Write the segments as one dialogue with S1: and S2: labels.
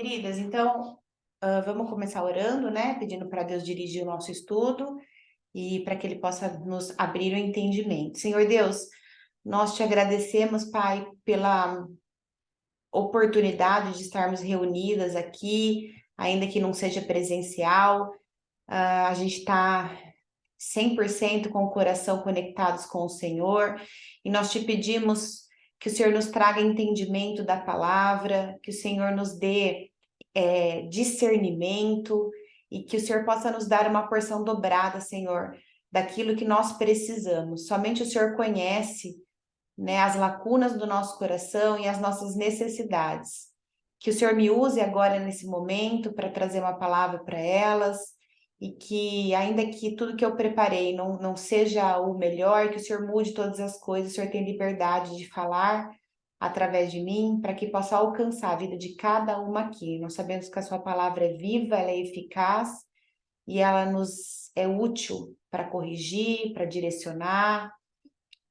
S1: Queridas, então, vamos começar orando, né? Pedindo para Deus dirigir o nosso estudo e para que Ele possa nos abrir o entendimento. Senhor Deus, nós te agradecemos, Pai, pela oportunidade de estarmos reunidas aqui, ainda que não seja presencial. A gente está 100% com o coração conectados com o Senhor e nós te pedimos que o Senhor nos traga entendimento da palavra, que o Senhor nos dê discernimento e que o Senhor possa nos dar uma porção dobrada, Senhor, daquilo que nós precisamos. Somente o Senhor conhece, né, as lacunas do nosso coração e as nossas necessidades. Que o Senhor me use agora nesse momento para trazer uma palavra para elas e que, ainda que tudo que eu preparei não seja o melhor, que o Senhor mude todas as coisas, o Senhor tem liberdade de falar através de mim, para que possa alcançar a vida de cada uma aqui. Nós sabemos que a sua palavra é viva, ela é eficaz e ela nos é útil para corrigir, para direcionar,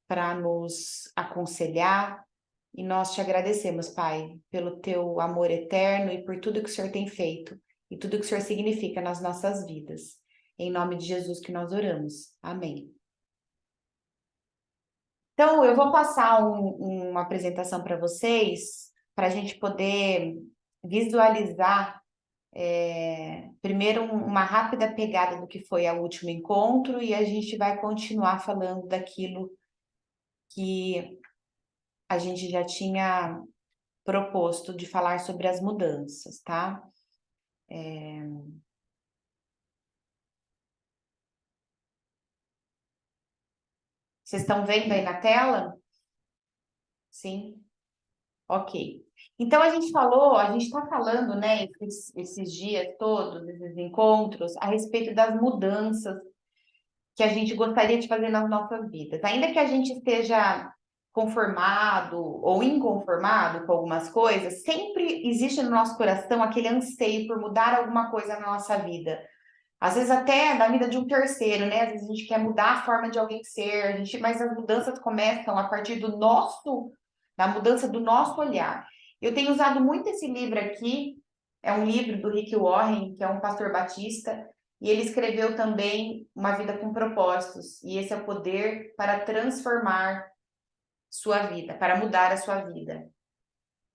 S1: para nos aconselhar. E nós te agradecemos, Pai, pelo teu amor eterno e por tudo que o Senhor tem feito e tudo que o Senhor significa nas nossas vidas. Em nome de Jesus que nós oramos. Amém. Então, eu vou passar uma apresentação para vocês, para a gente poder visualizar, primeiro, uma rápida pegada do que foi o último encontro, e a gente vai continuar falando daquilo que a gente já tinha proposto de falar sobre as mudanças, tá? Vocês estão vendo aí na tela? Sim? Ok. Então, a gente está falando, né, esses dias todos, esses encontros, a respeito das mudanças que a gente gostaria de fazer nas nossas vidas. Ainda que a gente esteja conformado ou inconformado com algumas coisas, sempre existe no nosso coração aquele anseio por mudar alguma coisa na nossa vida. Às vezes até na vida de um terceiro, né? Às vezes a gente quer mudar a forma de alguém ser, mas as mudanças começam a partir da mudança do nosso olhar. Eu tenho usado muito esse livro aqui, é um livro do Rick Warren, que é um pastor batista, e ele escreveu também Uma Vida com Propósitos, e esse é o poder para transformar sua vida, para mudar a sua vida.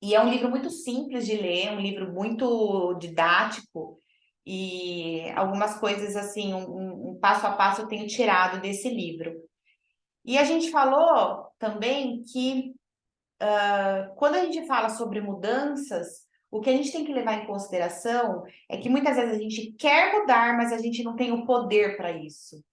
S1: E é um livro muito simples de ler, um livro muito didático, e algumas coisas assim, um passo a passo eu tenho tirado desse livro. E a gente falou também que quando a gente fala sobre mudanças, o que a gente tem que levar em consideração é que muitas vezes a gente quer mudar, mas a gente não tem o poder para isso.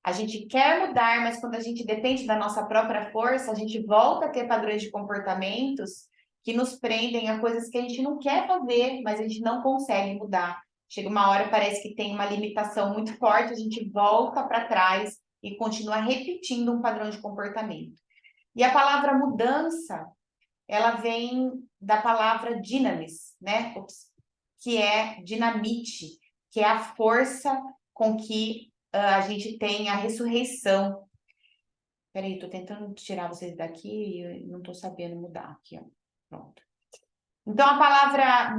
S1: A gente quer mudar, mas quando a gente depende da nossa própria força, a gente volta a ter padrões de comportamentos que nos prendem a coisas que a gente não quer fazer, mas a gente não consegue mudar. Chega uma hora, parece que tem uma limitação muito forte, a gente volta para trás e continua repetindo um padrão de comportamento. E a palavra mudança, ela vem da palavra dynamis, né? Que é dinamite, que é a força com que a gente tem a ressurreição. Peraí, tô tentando tirar vocês daqui e não tô sabendo mudar aqui, ó. Pronto. Então, a palavra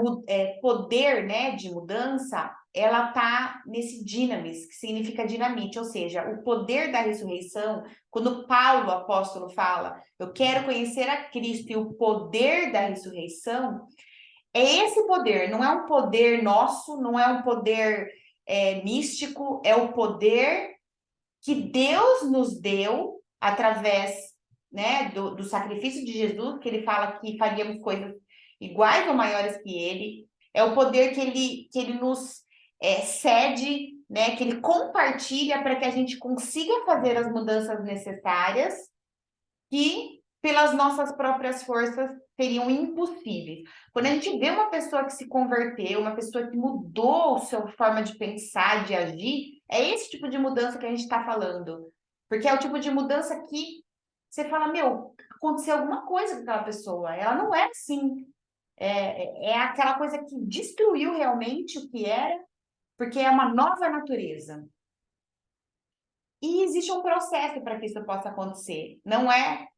S1: poder, né, de mudança, ela tá nesse dynamis, que significa dinamite, ou seja, o poder da ressurreição. Quando Paulo, o apóstolo, fala, eu quero conhecer a Cristo e o poder da ressurreição, é esse poder, não é um poder nosso, não é um poder místico, é o poder que Deus nos deu através, né, do sacrifício de Jesus, que ele fala que faríamos coisas iguais ou maiores que ele. É o poder que ele nos cede, né, que ele compartilha para que a gente consiga fazer as mudanças necessárias que pelas nossas próprias forças seriam impossíveis. Quando a gente vê uma pessoa que se converteu, uma pessoa que mudou sua forma de pensar, de agir, é esse tipo de mudança que a gente está falando. Porque é o tipo de mudança que você fala, meu, aconteceu alguma coisa com aquela pessoa. Ela não é assim. É aquela coisa que destruiu realmente o que era, porque é uma nova natureza. E existe um processo para que isso possa acontecer. Não é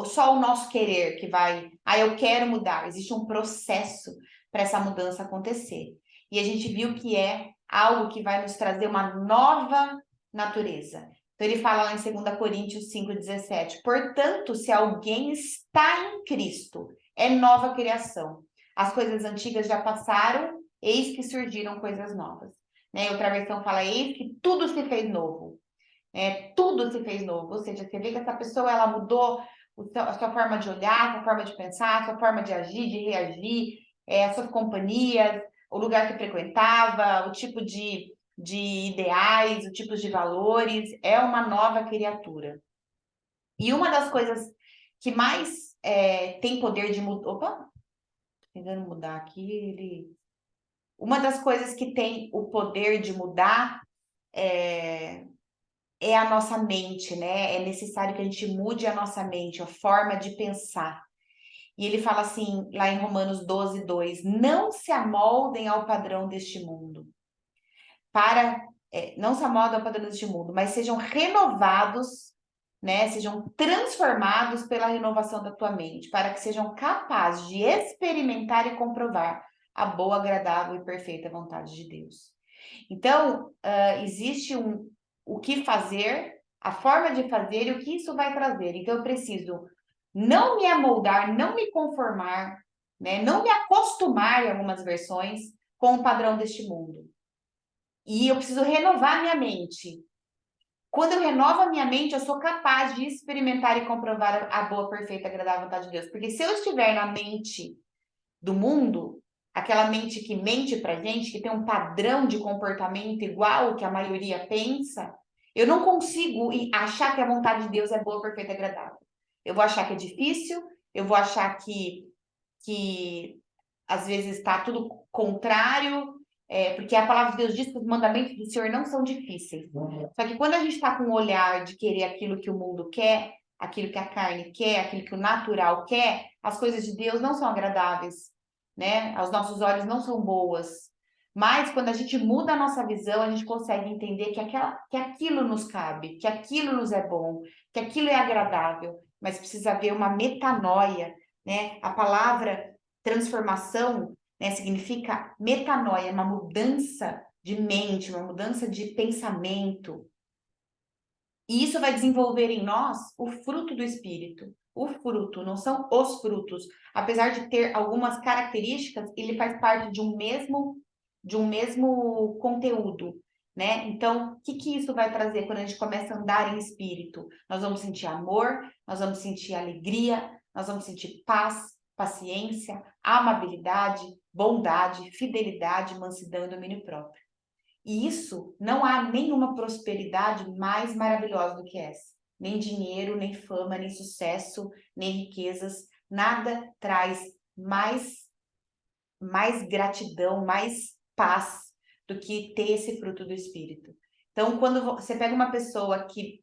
S1: só o nosso querer que vai, eu quero mudar. Existe um processo para essa mudança acontecer. E a gente viu que é algo que vai nos trazer uma nova natureza. Então ele fala lá em 2 Coríntios 5,17. Portanto, se alguém está em Cristo, é nova criação. As coisas antigas já passaram, eis que surgiram coisas novas. Né? Outra versão fala, eis que tudo se fez novo. Tudo se fez novo. Ou seja, você vê que essa pessoa ela mudou a sua forma de olhar, a sua forma de pensar, a sua forma de agir, de reagir, as suas companhias, o lugar que frequentava, o tipo de ideais, o tipo de valores, é uma nova criatura. E uma das coisas que mais tem poder de mudar... Opa! Tentando mudar aqui, Uma das coisas que tem o poder de mudar é a nossa mente, né? É necessário que a gente mude a nossa mente, a forma de pensar. E ele fala assim, lá em Romanos 12:2, não se amoldem ao padrão deste mundo. Não se amoldem ao padrão deste mundo, mas sejam renovados, né? Sejam transformados pela renovação da tua mente, para que sejam capazes de experimentar e comprovar a boa, agradável e perfeita vontade de Deus. Então, existe o que fazer, a forma de fazer e o que isso vai trazer. Então, eu preciso não me amoldar, não me conformar, né? Não me acostumar, em algumas versões, com o padrão deste mundo. E eu preciso renovar minha mente. Quando eu renovo a minha mente, eu sou capaz de experimentar e comprovar a boa, perfeita, agradável vontade de Deus. Porque se eu estiver na mente do mundo, aquela mente que mente pra gente, que tem um padrão de comportamento igual ao que a maioria pensa, eu não consigo achar que a vontade de Deus é boa, perfeita e agradável. Eu vou achar que é difícil, eu vou achar que às vezes está tudo contrário, porque a palavra de Deus diz que os mandamentos do Senhor não são difíceis. Só que quando a gente está com o olhar de querer aquilo que o mundo quer, aquilo que a carne quer, aquilo que o natural quer, as coisas de Deus não são agradáveis, né? Aos nossos olhos não são boas. Mas quando a gente muda a nossa visão, a gente consegue entender que aquilo nos cabe, que aquilo nos é bom, que aquilo é agradável, mas precisa haver uma metanoia, né? A palavra transformação, né, significa metanoia, uma mudança de mente, uma mudança de pensamento. E isso vai desenvolver em nós o fruto do Espírito. O fruto, não são os frutos. Apesar de ter algumas características, ele faz parte de um mesmo conteúdo, né? Então, o que isso vai trazer quando a gente começa a andar em espírito? Nós vamos sentir amor, nós vamos sentir alegria, nós vamos sentir paz, paciência, amabilidade, bondade, fidelidade, mansidão e domínio próprio. E isso, não há nenhuma prosperidade mais maravilhosa do que essa. Nem dinheiro, nem fama, nem sucesso, nem riquezas. Nada traz mais gratidão, mais paz do que ter esse fruto do Espírito. Então, quando você pega uma pessoa que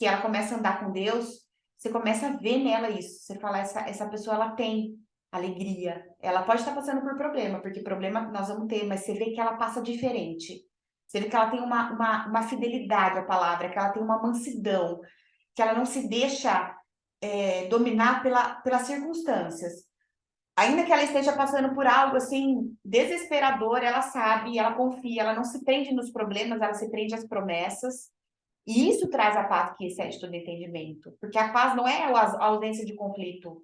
S1: ela começa a andar com Deus, você começa a ver nela isso. Você fala, essa pessoa, ela tem alegria. Ela pode estar passando por problema, porque problema nós vamos ter, mas você vê que ela passa diferente. Você vê que ela tem uma fidelidade à palavra, que ela tem uma mansidão, que ela não se deixa dominar pelas circunstâncias. Ainda que ela esteja passando por algo assim desesperador, ela sabe, ela confia, ela não se prende nos problemas, ela se prende às promessas. E isso traz a paz que excede todo entendimento. Porque a paz não é a ausência de conflito.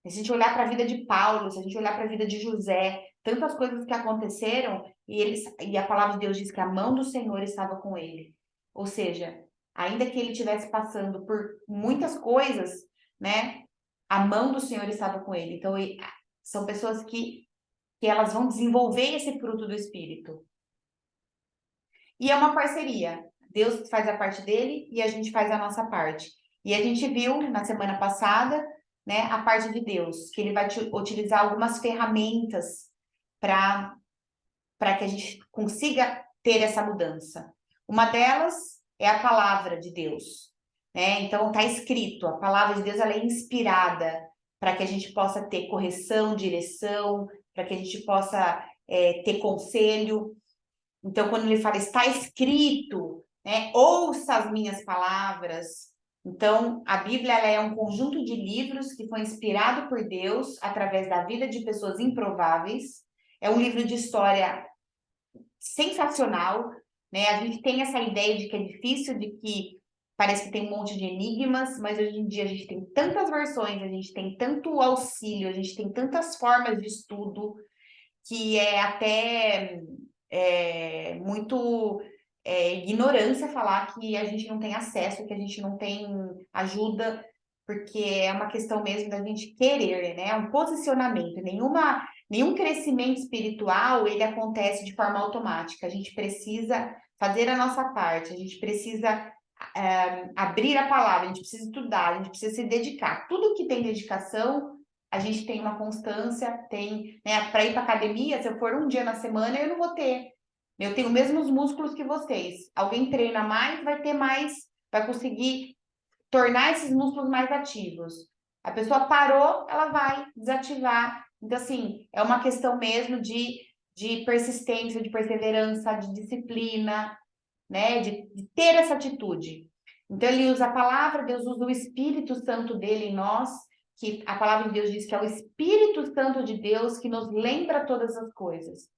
S1: Se a gente olhar para a vida de Paulo, se a gente olhar para a vida de José, tantas coisas que aconteceram, e a palavra de Deus diz que a mão do Senhor estava com ele. Ou seja, ainda que ele estivesse passando por muitas coisas, né? A mão do Senhor estava com ele. Então, são pessoas que elas vão desenvolver esse fruto do Espírito. E é uma parceria. Deus faz a parte dele e a gente faz a nossa parte. E a gente viu na semana passada, né, a parte de Deus, que ele vai utilizar algumas ferramentas para que a gente consiga ter essa mudança. Uma delas é a palavra de Deus, né? Então está escrito, a palavra de Deus ela é inspirada para que a gente possa ter correção, direção, para que a gente possa ter conselho. Então, quando ele fala, está escrito, né? Ouça as minhas palavras. Então, a Bíblia ela é um conjunto de livros que foi inspirado por Deus através da vida de pessoas improváveis, É um livro de história sensacional, né? A gente tem essa ideia de que é difícil, de que parece que tem um monte de enigmas, mas hoje em dia a gente tem tantas versões, a gente tem tanto auxílio, a gente tem tantas formas de estudo, que é até muito ignorância falar que a gente não tem acesso, que a gente não tem ajuda, porque é uma questão mesmo da gente querer, né? É um posicionamento. Nenhum crescimento espiritual ele acontece de forma automática. A gente precisa fazer a nossa parte, a gente precisa abrir a palavra, a gente precisa estudar, a gente precisa se dedicar. Tudo que tem dedicação, a gente tem uma constância, tem, né? Para ir para academia, se eu for um dia na semana, eu não vou ter. Eu tenho os mesmos músculos que vocês. Alguém treina mais, vai ter mais, vai conseguir tornar esses músculos mais ativos. A pessoa parou, ela vai desativar. Então, assim, é uma questão mesmo de persistência, de perseverança, de disciplina, né? De ter essa atitude. Então, ele usa a palavra, Deus usa o Espírito Santo dele em nós, que a palavra de Deus diz que é o Espírito Santo de Deus que nos lembra todas as coisas.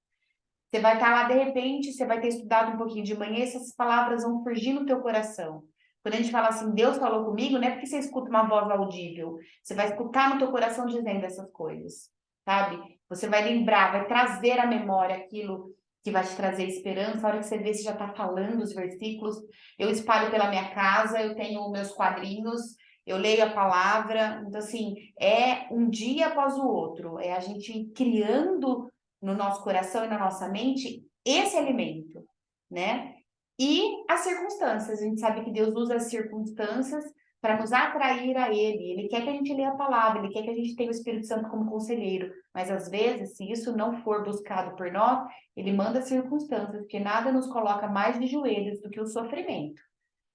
S1: Você vai estar lá, de repente, você vai ter estudado um pouquinho de manhã, essas palavras vão surgir no teu coração. Quando a gente fala assim, Deus falou comigo, não é porque você escuta uma voz audível. Você vai escutar no teu coração dizendo essas coisas, sabe? Você vai lembrar, vai trazer à memória aquilo que vai te trazer esperança. A hora que você vê, você já está falando os versículos. Eu espalho pela minha casa, eu tenho meus quadrinhos, eu leio a palavra. Então, assim, é um dia após o outro. É a gente criando no nosso coração e na nossa mente esse alimento, né? E as circunstâncias, a gente sabe que Deus usa as circunstâncias para nos atrair a Ele. Ele quer que a gente leia a palavra, Ele quer que a gente tenha o Espírito Santo como conselheiro. Mas às vezes, se isso não for buscado por nós, Ele manda circunstâncias, porque nada nos coloca mais de joelhos do que o sofrimento,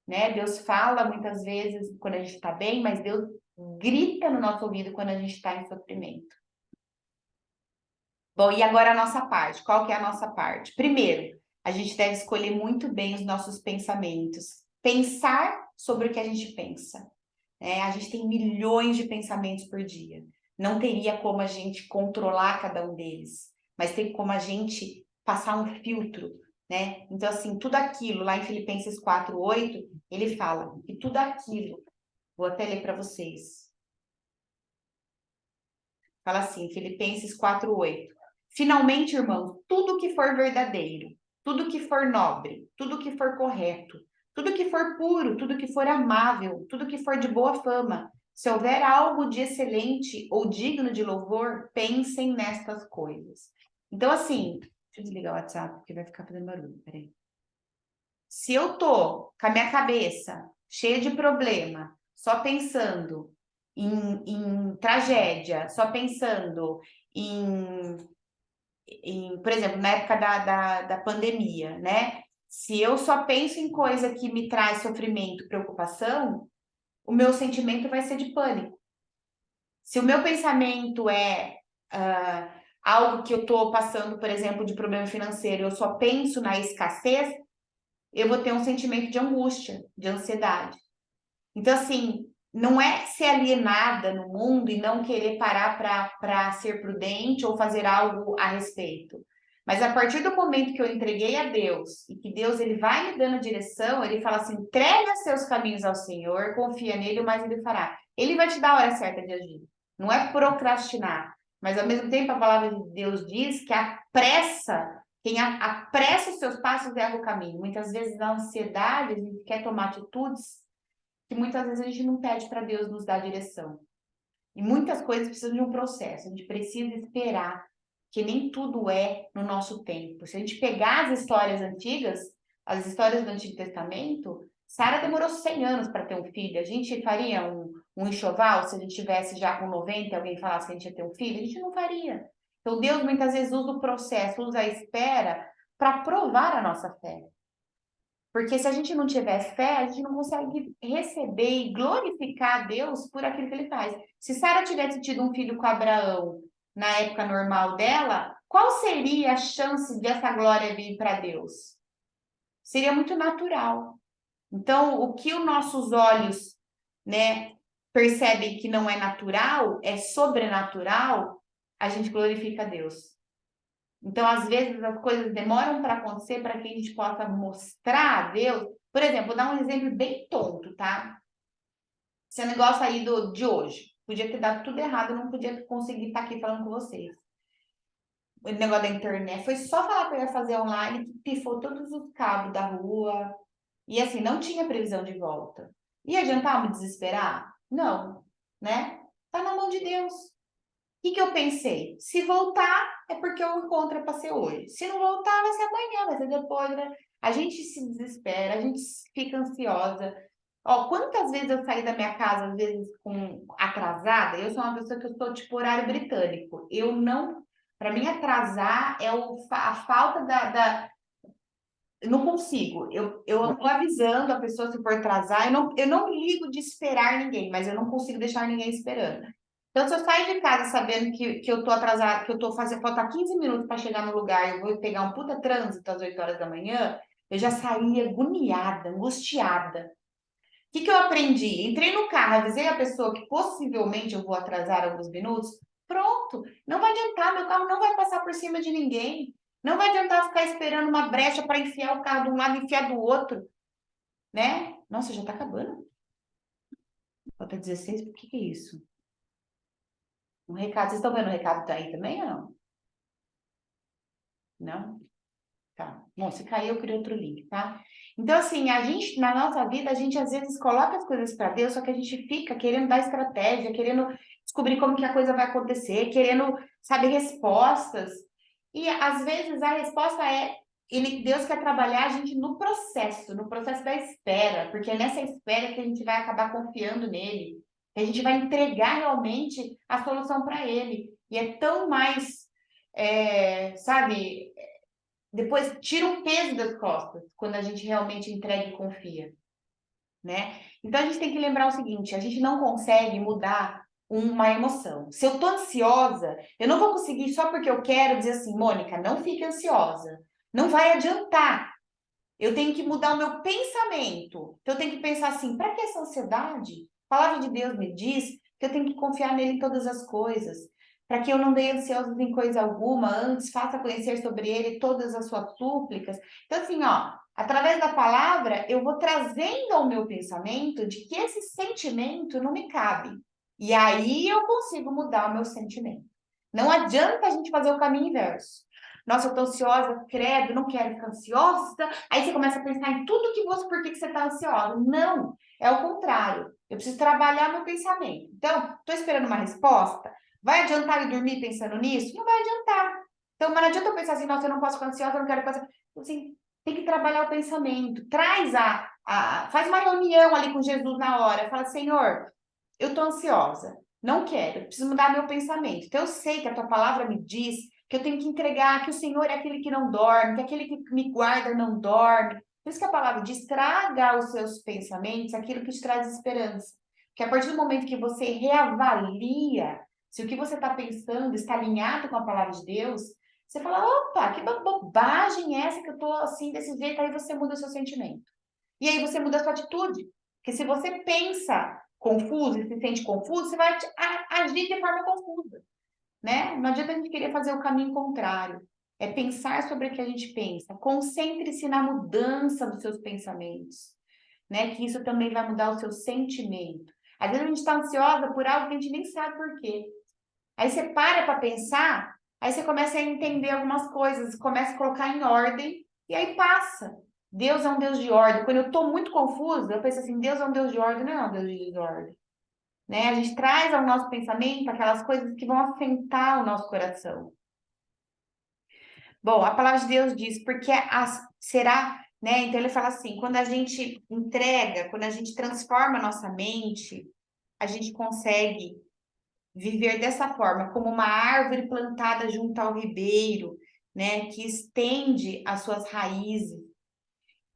S1: né? Deus fala muitas vezes quando a gente está bem, mas Deus grita no nosso ouvido quando a gente está em sofrimento. Bom, e agora a nossa parte. Qual que é a nossa parte? Primeiro, a gente deve escolher muito bem os nossos pensamentos. Pensar sobre o que a gente pensa. A gente tem milhões de pensamentos por dia. Não teria como a gente controlar cada um deles, mas tem como a gente passar um filtro, né? Então, assim, tudo aquilo, lá em Filipenses 4:8, ele fala que tudo aquilo, vou até ler para vocês. Fala assim, Filipenses 4:8. Finalmente, irmãos, tudo que for verdadeiro, tudo que for nobre, tudo que for correto, tudo que for puro, tudo que for amável, tudo que for de boa fama, se houver algo de excelente ou digno de louvor, pensem nestas coisas. Então, assim, deixa eu desligar o WhatsApp, porque vai ficar fazendo barulho, peraí. Se eu tô com a minha cabeça cheia de problema, só pensando em tragédia, só pensando por exemplo, na época da pandemia, né? Se eu só penso em coisa que me traz sofrimento, preocupação, o meu sentimento vai ser de pânico. Se o meu pensamento é algo que eu estou passando, por exemplo, de problema financeiro, eu só penso na escassez, eu vou ter um sentimento de angústia, de ansiedade. Então, assim, não é ser alienada no mundo e não querer parar para ser prudente ou fazer algo a respeito. Mas a partir do momento que eu entreguei a Deus e que Deus ele vai me dando direção, ele fala assim: entrega seus caminhos ao Senhor, confia nele, mas ele fará. Ele vai te dar a hora certa de agir. Não é procrastinar. Mas ao mesmo tempo a palavra de Deus diz que a pressa, quem apressa os seus passos erra o caminho. Muitas vezes na ansiedade a gente quer tomar atitudes que muitas vezes a gente não pede para Deus nos dar direção. E muitas coisas precisam de um processo, a gente precisa esperar, que nem tudo é no nosso tempo. Se a gente pegar as histórias antigas, as histórias do Antigo Testamento, Sara demorou 100 anos para ter um filho. A gente faria um enxoval se a gente tivesse já com 90 e alguém falasse que a gente ia ter um filho? A gente não faria. Então Deus muitas vezes usa o processo, usa a espera para provar a nossa fé. Porque se a gente não tiver fé, a gente não consegue receber e glorificar a Deus por aquilo que ele faz. Se Sara tivesse tido um filho com Abraão na época normal dela, qual seria a chance dessa glória vir para Deus? Seria muito natural. Então, o que os nossos olhos, né, percebem que não é natural, é sobrenatural, a gente glorifica a Deus. Então, às vezes, as coisas demoram para acontecer para que a gente possa mostrar a Deus. Por exemplo, vou dar um exemplo bem tonto, tá? Esse negócio aí de hoje. Podia ter dado tudo errado, eu não podia conseguir estar aqui falando com vocês. O negócio da internet. Foi só falar que eu ia fazer online, que pifou todos os cabos da rua. E assim, não tinha previsão de volta. Ia adiantar me desesperar? Não, né? Tá na mão de Deus. O que eu pensei? Se voltar, é porque o encontro é para ser hoje. Se não voltar, vai ser amanhã, vai ser depois, né? A gente se desespera, a gente fica ansiosa. Ó, quantas vezes eu saí da minha casa, às vezes atrasada? Eu sou uma pessoa que eu sou tipo horário britânico. Eu não, para mim atrasar é a falta eu não consigo. Eu tô avisando a pessoa se for atrasar. Eu não ligo de esperar ninguém, mas eu não consigo deixar ninguém esperando. Então, se eu sair de casa sabendo que eu tô atrasada, que eu tô fazendo, falta 15 minutos para chegar no lugar, eu vou pegar um puta trânsito às 8 horas da manhã, eu já saí agoniada, angustiada. O que eu aprendi? Entrei no carro, avisei a pessoa que possivelmente eu vou atrasar alguns minutos. Pronto, não vai adiantar, meu carro não vai passar por cima de ninguém. Não vai adiantar ficar esperando uma brecha para enfiar o carro de um lado e enfiar do outro, né? Nossa, já tá acabando. Falta 16, por que é isso? Um recado, vocês estão vendo o recado tá aí também ou não? Não? Tá. Bom, se cair, eu crio outro link, tá? Então, assim, a gente, na nossa vida, a gente às vezes coloca as coisas para Deus, só que a gente fica querendo dar estratégia, querendo descobrir como que a coisa vai acontecer, querendo, sabe, respostas. E às vezes a resposta é, Deus quer trabalhar a gente no processo da espera, porque é nessa espera que a gente vai acabar confiando nele, que a gente vai entregar realmente a solução para ele. E é tão mais, sabe, depois tira o peso das costas quando a gente realmente entrega e confia, né? Então a gente tem que lembrar o seguinte: a gente não consegue mudar uma emoção. Se eu tô ansiosa, eu não vou conseguir só porque eu quero dizer assim, Mônica, não fique ansiosa. Não vai adiantar. Eu tenho que mudar o meu pensamento. Então eu tenho que pensar assim: para que essa ansiedade? A palavra de Deus me diz que eu tenho que confiar nele em todas as coisas, para que eu não dê ansioso em coisa alguma, antes faça conhecer sobre ele todas as suas súplicas. Então, assim, ó, através da palavra, eu vou trazendo ao meu pensamento de que esse sentimento não me cabe. E aí eu consigo mudar o meu sentimento. Não adianta a gente fazer o caminho inverso. Nossa, eu tô ansiosa, credo, não quero ficar ansiosa. Aí você começa a pensar em tudo que você, por que você tá ansiosa. Não, é o contrário. Eu preciso trabalhar meu pensamento. Então, tô esperando uma resposta. Vai adiantar eu dormir pensando nisso? Não vai adiantar. Então, mas não adianta eu pensar assim, nossa, eu não posso ficar ansiosa, eu não quero ficar. Assim, tem que trabalhar o pensamento. Faz uma reunião ali com Jesus na hora. Fala, Senhor, eu tô ansiosa. Não quero, eu preciso mudar meu pensamento. Então, eu sei que a tua palavra me diz que eu tenho que entregar, que o Senhor é aquele que não dorme, que aquele que me guarda não dorme. Por isso que a palavra diz: traga os seus pensamentos aquilo que te traz esperança. Que a partir do momento que você reavalia se o que você está pensando está alinhado com a palavra de Deus, você fala: opa, que bobagem é essa que eu estou assim, desse jeito? Aí você muda o seu sentimento. E aí você muda a sua atitude. Porque se você pensa confuso e se sente confuso, você vai agir de forma confusa, né? Não adianta a gente querer fazer o caminho contrário. É pensar sobre o que a gente pensa. Concentre-se na mudança dos seus pensamentos, né? Que isso também vai mudar o seu sentimento. Às vezes a gente está ansiosa por algo que a gente nem sabe por quê. Aí você para pensar, aí você começa a entender algumas coisas, começa a colocar em ordem e aí passa. Deus é um Deus de ordem. Quando eu estou muito confusa, eu penso assim: Deus é um Deus de ordem, não é um Deus de desordem, né? A gente traz ao nosso pensamento aquelas coisas que vão assentar o nosso coração. Bom, a palavra de Deus diz, porque será, né? Então ele fala assim: quando a gente entrega, quando a gente transforma a nossa mente, a gente consegue viver dessa forma, como uma árvore plantada junto ao ribeiro, né? Que estende as suas raízes.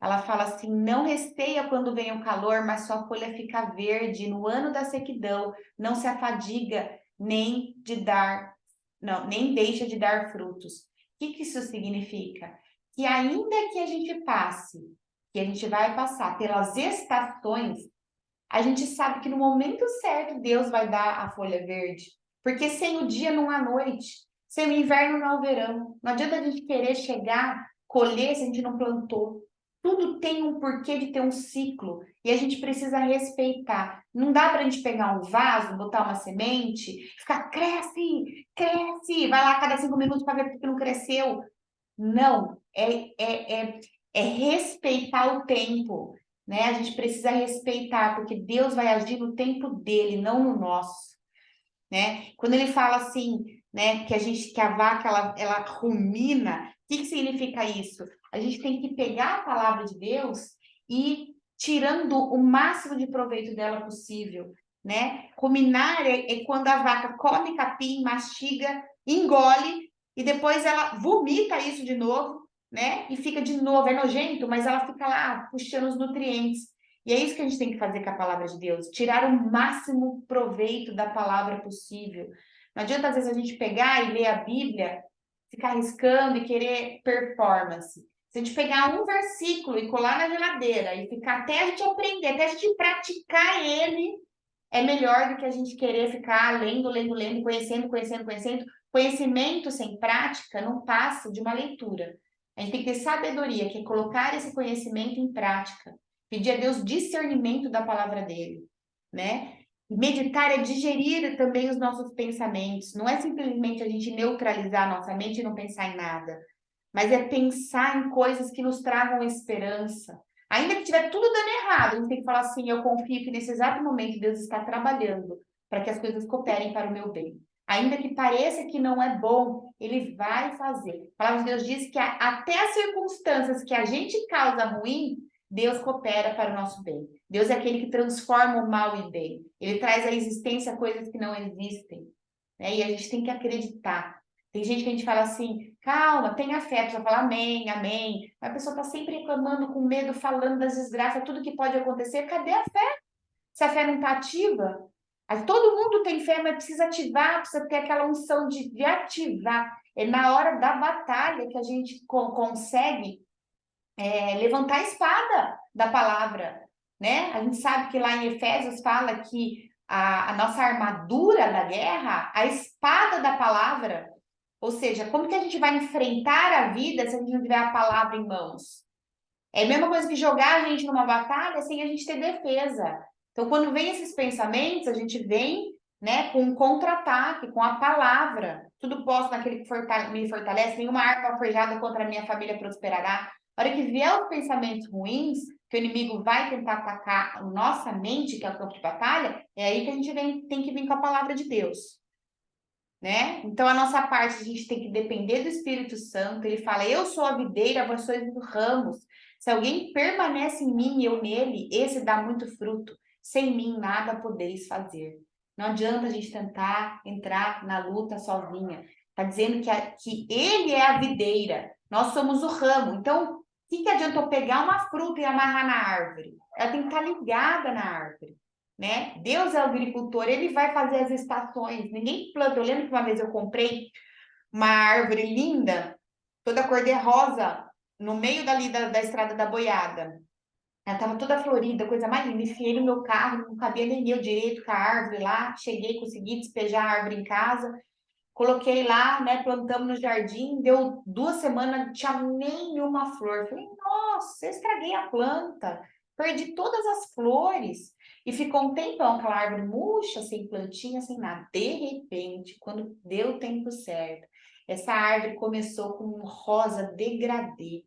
S1: Ela fala assim: não resteia quando vem o calor, mas sua folha fica verde. No ano da sequidão, não se afadiga nem de dar, não, nem deixa de dar frutos. O que isso significa? Que ainda que a gente passe, que a gente vai passar pelas estações, a gente sabe que no momento certo Deus vai dar a folha verde. Porque sem o dia não há noite. Se o inverno não é o verão. Não adianta a gente querer chegar, colher se a gente não plantou. Tudo tem um porquê de ter um ciclo e a gente precisa respeitar. Não dá para a gente pegar um vaso, botar uma semente, ficar cresce, cresce, vai lá a cada 5 minutos para ver porque não cresceu. Não, é respeitar o tempo, né? A gente precisa respeitar, porque Deus vai agir no tempo dele, não no nosso, né? Quando ele fala assim, né, que a vaca ela rumina, o que significa isso? A gente tem que pegar a palavra de Deus e tirando o máximo de proveito dela possível, né? Ruminar é quando a vaca come capim, mastiga, engole e depois ela vomita isso de novo, né? E fica de novo, é nojento, mas ela fica lá puxando os nutrientes. E é isso que a gente tem que fazer com a palavra de Deus, tirar o máximo proveito da palavra possível. Não adianta, às vezes, a gente pegar e ler a Bíblia, ficar riscando e querer performance. Se a gente pegar um versículo e colar na geladeira e ficar até a gente aprender, até a gente praticar ele, é melhor do que a gente querer ficar lendo, lendo, lendo, conhecendo, conhecendo, conhecendo. Conhecimento sem prática não passa de uma leitura. A gente tem que ter sabedoria, que é colocar esse conhecimento em prática. Pedir a Deus discernimento da palavra dele, né? Meditar é digerir também os nossos pensamentos. Não é simplesmente a gente neutralizar a nossa mente e não pensar em nada, mas é pensar em coisas que nos tragam esperança. Ainda que estiver tudo dando errado, a gente tem que falar assim: eu confio que nesse exato momento Deus está trabalhando para que as coisas cooperem para o meu bem. Ainda que pareça que não é bom, Ele vai fazer. A palavra de Deus diz que até as circunstâncias que a gente causa ruim, Deus coopera para o nosso bem. Deus é aquele que transforma o mal em bem. Ele traz à existência coisas que não existem, né? E a gente tem que acreditar. Tem gente que a gente fala assim: calma, tenha fé, a pessoa fala amém, amém. Mas a pessoa está sempre reclamando, com medo, falando das desgraças, tudo que pode acontecer. Cadê a fé? Se a fé não está ativa, aí todo mundo tem fé, mas precisa ativar, precisa ter aquela unção de ativar. É na hora da batalha que a gente consegue levantar a espada da palavra, né? A gente sabe que lá em Efésios fala que a nossa armadura da guerra, a espada da palavra, ou seja, como que a gente vai enfrentar a vida se a gente não tiver a palavra em mãos? É a mesma coisa que jogar a gente numa batalha sem a gente ter defesa. Então, quando vem esses pensamentos, a gente vem, né, com um contra-ataque, com a palavra. Tudo posso naquele que me fortalece, nenhuma arma forjada contra a minha família prosperará. A hora que vier os pensamentos ruins, que o inimigo vai tentar atacar a nossa mente, que é o campo de batalha, é aí que a gente tem que vir com a palavra de Deus, né? Então, a nossa parte, a gente tem que depender do Espírito Santo. Ele fala: eu sou a videira, vós sois os ramos. Se alguém permanece em mim e eu nele, esse dá muito fruto. Sem mim, nada podeis fazer. Não adianta a gente tentar entrar na luta sozinha. Está dizendo que ele é a videira, nós somos o ramo. Então, o que adianta eu pegar uma fruta e amarrar na árvore? Ela tem que estar ligada na árvore, né? Deus é o agricultor, ele vai fazer as estações. Ninguém planta. Eu lembro que uma vez eu comprei uma árvore linda, toda cor de rosa, no meio dali da estrada da boiada. Ela estava toda florida, coisa mais linda. Enfiei no meu carro, não cabia nem eu direito com a árvore lá. Cheguei, consegui despejar a árvore em casa. Coloquei lá, né? Plantamos no jardim. Deu 2 semanas, não tinha nenhuma flor. Falei: nossa, eu estraguei a planta. Perdi todas as flores. E ficou um tempão aquela árvore murcha, sem plantinha, sem nada. De repente, quando deu o tempo certo, essa árvore começou com um rosa degradê.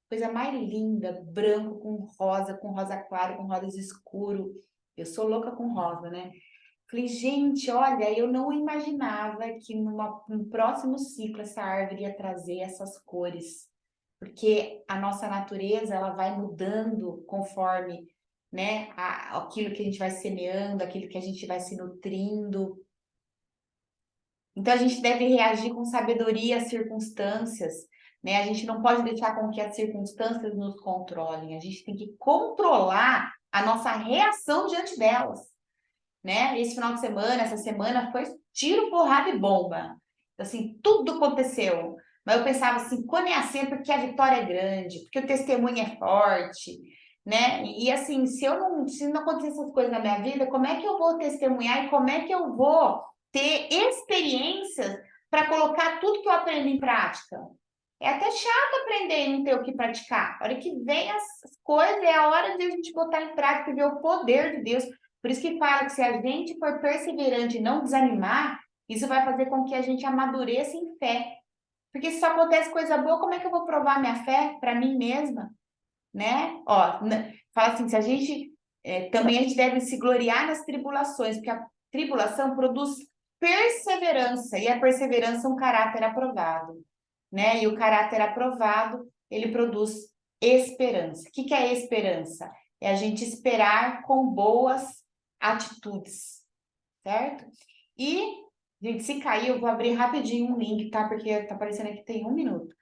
S1: Coisa mais linda, branco com rosa claro, com rosa escuro. Eu sou louca com rosa, né? Falei: gente, olha, eu não imaginava que num próximo ciclo essa árvore ia trazer essas cores, porque a nossa natureza ela vai mudando conforme, né, aquilo que a gente vai semeando, aquilo que a gente vai se nutrindo. Então a gente deve reagir com sabedoria às circunstâncias, né? A gente não pode deixar com que as circunstâncias nos controlem. A gente tem que controlar a nossa reação diante delas, né? Esse final de semana, essa semana foi tiro, porrada e bomba. Assim, tudo aconteceu. Mas eu pensava assim: quando é assim, é porque a vitória é grande, porque o testemunho é forte, né? E assim, se não acontecer essas coisas na minha vida, como é que eu vou testemunhar e como é que eu vou ter experiências para colocar tudo que eu aprendo em prática. É até chato aprender e não ter o que praticar. A hora que vem as coisas, é a hora de a gente botar em prática e ver o poder de Deus. Por isso que fala que se a gente for perseverante e não desanimar, isso vai fazer com que a gente amadureça em fé. Porque se só acontece coisa boa, como é que eu vou provar minha fé para mim mesma? Né? Ó, fala assim, se a gente também a gente deve se gloriar nas tribulações, porque a tribulação produz perseverança, e a perseverança é um caráter aprovado, né? E o caráter aprovado, ele produz esperança. O que que é esperança? É a gente esperar com boas atitudes, certo? E, gente, se cair, eu vou abrir rapidinho um link, tá? Porque tá aparecendo aqui tem 1 minuto.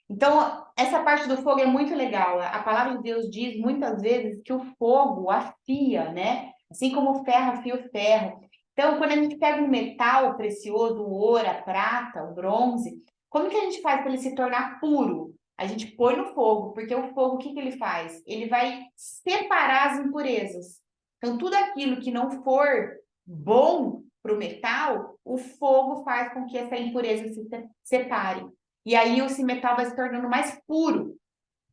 S1: Então, essa parte do fogo é muito legal. A palavra de Deus diz muitas vezes que o fogo afia, né? Assim como o ferro afia o ferro. Então, quando a gente pega um metal precioso, o ouro, a prata, o bronze, como que a gente faz para ele se tornar puro? A gente põe no fogo, porque o fogo, o que que ele faz? Ele vai separar as impurezas. Então, tudo aquilo que não for bom para o metal, o fogo faz com que essa impureza se separe. E aí esse metal vai se tornando mais puro.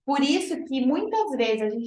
S1: Por isso que muitas vezes a gente